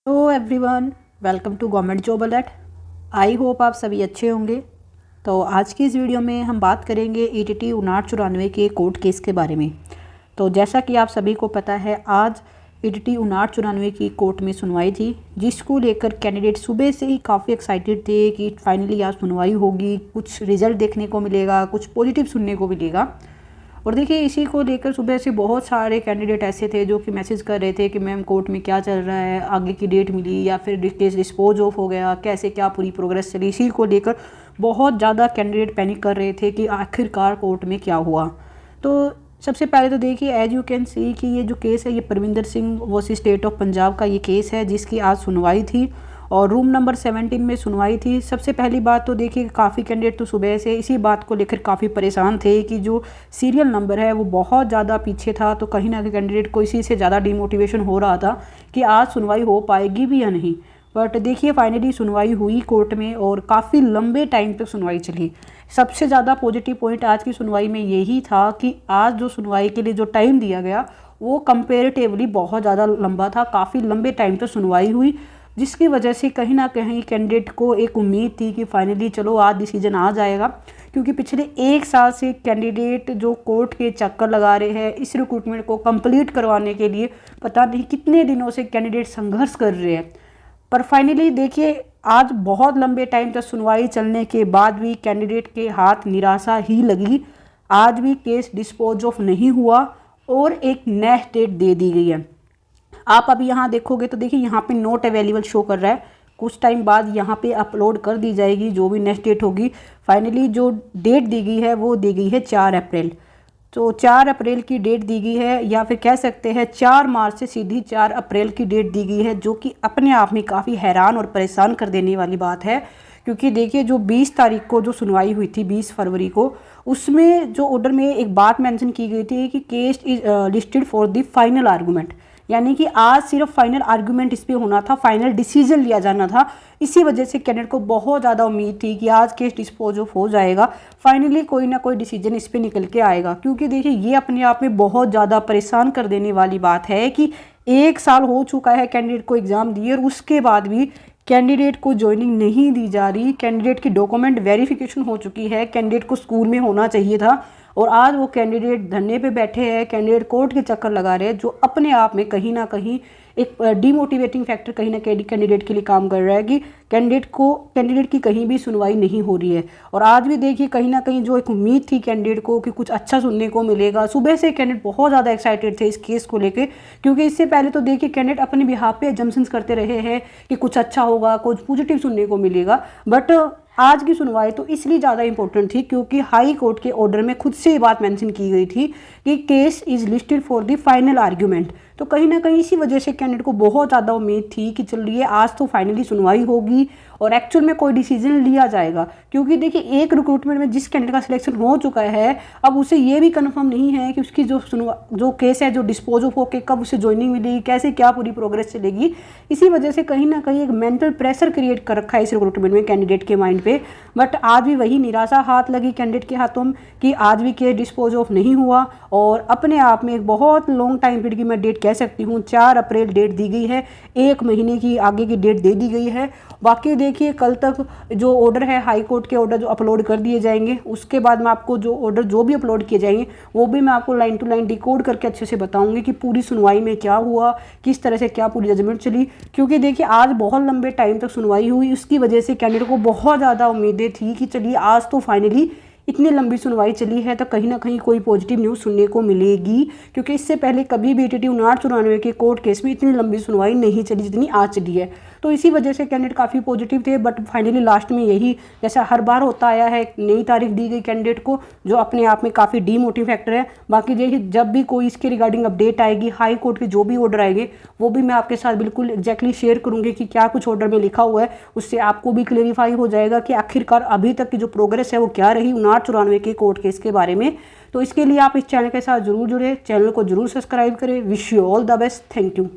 Hello everyone, welcome to government job alert. I hope आप सभी अच्छे होंगे। तो आज की इस वीडियो में हम बात करेंगे ETT 5994 के कोर्ट केस के बारे में। तो जैसा कि आप सभी को पता है, आज ETT 5994 की कोर्ट में सुनवाई थी, जिसको लेकर कैंडिडेट सुबह से ही काफ़ी एक्साइटेड थे कि फाइनली आज सुनवाई होगी, कुछ रिजल्ट देखने को मिलेगा, कुछ पॉजिटिव सुनने को मिलेगा। और देखिए, इसी को लेकर सुबह से बहुत सारे कैंडिडेट ऐसे थे जो कि मैसेज कर रहे थे कि मैम कोर्ट में क्या चल रहा है, आगे की डेट मिली या फिर केस डिस्पोज ऑफ हो गया, कैसे क्या पूरी प्रोग्रेस चली। इसी को लेकर बहुत ज़्यादा कैंडिडेट पैनिक कर रहे थे कि आखिरकार कोर्ट में क्या हुआ। तो सबसे पहले तो देखिए, एज यू कैन सी कि ये जो केस है ये Parvinder Singh versus state of Punjab का ये केस है, जिसकी आज सुनवाई थी और रूम नंबर 17 में सुनवाई थी। सबसे पहली बात तो देखिए, काफ़ी कैंडिडेट तो सुबह से इसी बात को लेकर काफ़ी परेशान थे कि जो सीरियल नंबर है वो बहुत ज़्यादा पीछे था। तो कहीं ना कहीं कैंडिडेट को इसी से ज़्यादा डिमोटिवेशन हो रहा था कि आज सुनवाई हो पाएगी भी या नहीं। बट देखिए, फाइनली सुनवाई हुई कोर्ट में और काफ़ी लंबे टाइम तक सुनवाई चली। सबसे ज़्यादा पॉजिटिव पॉइंट आज की सुनवाई में यही था कि आज जो सुनवाई के लिए जो टाइम दिया गया वो कंपेरेटिवली बहुत ज़्यादा लंबा था। काफ़ी लंबे टाइम तक सुनवाई हुई, जिसकी वजह से कहीं ना कहीं कैंडिडेट को एक उम्मीद थी कि फाइनली चलो आज डिसीजन आ जाएगा। क्योंकि पिछले 1 साल से कैंडिडेट जो कोर्ट के चक्कर लगा रहे हैं इस रिक्रूटमेंट को कंप्लीट करवाने के लिए, पता नहीं कितने दिनों से कैंडिडेट संघर्ष कर रहे हैं। पर फाइनली देखिए, आज बहुत लंबे टाइम तक सुनवाई चलने के बाद भी कैंडिडेट के हाथ निराशा ही लगी। आज भी केस डिस्पोज ऑफ नहीं हुआ और एक नेक्स्ट डेट दे दी गई है। आप अभी यहाँ देखोगे तो देखिए, यहाँ पे नोट अवेलेबल शो कर रहा है। कुछ टाइम बाद यहाँ पे अपलोड कर दी जाएगी जो भी नेक्स्ट डेट होगी। फाइनली जो डेट दी गई है वो दी गई है 4 अप्रैल। तो 4 अप्रैल की डेट दी गई है, या फिर कह सकते हैं 4 मार्च से सीधी 4 अप्रैल की डेट दी गई है, जो कि अपने आप में काफ़ी हैरान और परेशान कर देने वाली बात है। क्योंकि देखिए, जो 20 तारीख को जो सुनवाई हुई थी, 20 फरवरी को, उसमें जो ऑर्डर में एक बात मेंशन की गई थी कि case is listed for the final argument, यानी कि आज सिर्फ फाइनल आर्गूमेंट इस पे होना था, फाइनल डिसीजन लिया जाना था। इसी वजह से कैंडिडेट को बहुत ज़्यादा उम्मीद थी कि आज केस डिस्पोज ऑफ हो जाएगा, फाइनली कोई ना कोई डिसीजन इस पे निकल के आएगा। क्योंकि देखिए, ये अपने आप में बहुत ज़्यादा परेशान कर देने वाली बात है कि 1 साल हो चुका है कैंडिडेट को एग्ज़ाम दिए और उसके बाद भी कैंडिडेट को ज्वाइनिंग नहीं दी जा रही। कैंडिडेट की डॉक्यूमेंट वेरिफिकेशन हो चुकी है, कैंडिडेट को स्कूल में होना चाहिए था, और आज वो कैंडिडेट धरने पे बैठे हैं, कैंडिडेट कोर्ट के चक्कर लगा रहे हैं, जो अपने आप में कहीं ना कहीं एक डीमोटिवेटिंग फैक्टर कहीं ना कहीं कैंडिडेट के लिए काम कर रहा है कि कैंडिडेट की कहीं भी सुनवाई नहीं हो रही है। और आज भी देखिए, कहीं ना कहीं जो एक उम्मीद थी कैंडिडेट को कि कुछ अच्छा सुनने को मिलेगा, सुबह से कैंडिडेट बहुत ज़्यादा एक्साइटेड थे इस केस को लेकर। क्योंकि इससे पहले तो देखिए, कैंडिडेट अपने बिहाफ पे जम्पशंस करते रहे हैं कि कुछ अच्छा होगा, कुछ पॉजिटिव सुनने को मिलेगा। बट आज की सुनवाई तो इसलिए ज़्यादा इंपॉर्टेंट थी क्योंकि हाई कोर्ट के ऑर्डर में खुद से ये बात मेंशन की गई थी कि case is listed for the final argument. तो कहीं ना कहीं इसी वजह से कैंडिडेट को बहुत ज़्यादा उम्मीद थी कि चलिए आज तो फाइनली सुनवाई होगी और एक्चुअल में कोई डिसीजन लिया जाएगा। क्योंकि देखिए, एक रिक्रूटमेंट में जिस कैंडिडेट का सिलेक्शन हो चुका है, अब उसे ये भी कंफर्म नहीं है कि उसकी जो केस है जो डिस्पोज ऑफ होकर कब उसे ज्वाइनिंग मिलेगी, कैसे क्या पूरी प्रोग्रेस चलेगी। इसी वजह से कहीं ना कहीं एक मेंटल प्रेशर क्रिएट कर रखा है इस रिक्रूटमेंट में कैंडिडेट के माइंड पे। बट आज भी वही निराशा हाथ लगी कैंडिडेट के हाथों में कि आज भी केस डिस्पोज ऑफ नहीं हुआ। और अपने आप में एक बहुत लॉन्ग टाइम पीरियड की मैं डेट कह सकती हूँ, 4 अप्रैल डेट दी गई है, 1 महीने की आगे की डेट दे दी गई है। बाकी देखिए, कल तक जो ऑर्डर है, हाई कोर्ट के ऑर्डर जो अपलोड कर दिए जाएंगे, उसके बाद मैं आपको जो ऑर्डर जो भी अपलोड किए जाएंगे वो भी मैं आपको लाइन टू लाइन डिकोड करके अच्छे से बताऊंगी कि पूरी सुनवाई में क्या हुआ, किस तरह से क्या पूरी जजमेंट चली। क्योंकि देखिए, आज बहुत लंबे टाइम तक सुनवाई हुई, उसकी वजह से कैंडिडेट को बहुत ज़्यादा उम्मीदें थी कि चलिए आज तो फाइनली इतनी लंबी सुनवाई चली है तो कहीं ना कहीं कोई पॉजिटिव न्यूज़ सुनने को मिलेगी। क्योंकि इससे पहले कभी भी ETT 5994 के कोर्ट केस में इतनी लंबी सुनवाई नहीं चली जितनी आज चली है। तो इसी वजह से कैंडिडेट काफ़ी पॉजिटिव थे। बट फाइनली लास्ट में यही, जैसा हर बार होता आया है, एक नई तारीख दी गई कैंडिडेट को, जो अपने आप में काफ़ी डीमोटिव फैक्टर है। बाकी देखिए, जब भी कोई इसके रिगार्डिंग अपडेट आएगी, हाई कोर्ट के जो भी ऑर्डर आएंगे वो भी मैं आपके साथ बिल्कुल एग्जैक्टली शेयर करूँगी कि क्या कुछ ऑर्डर में लिखा हुआ है। उससे आपको भी क्लेरिफाई हो जाएगा कि आखिरकार अभी तक की जो प्रोग्रेस है वो क्या रही 5994 के कोर्ट केस के बारे में। तो इसके लिए आप इस चैनल के साथ जरूर जुड़े, चैनल को जरूर सब्सक्राइब करें। Wish you all the best. Thank you.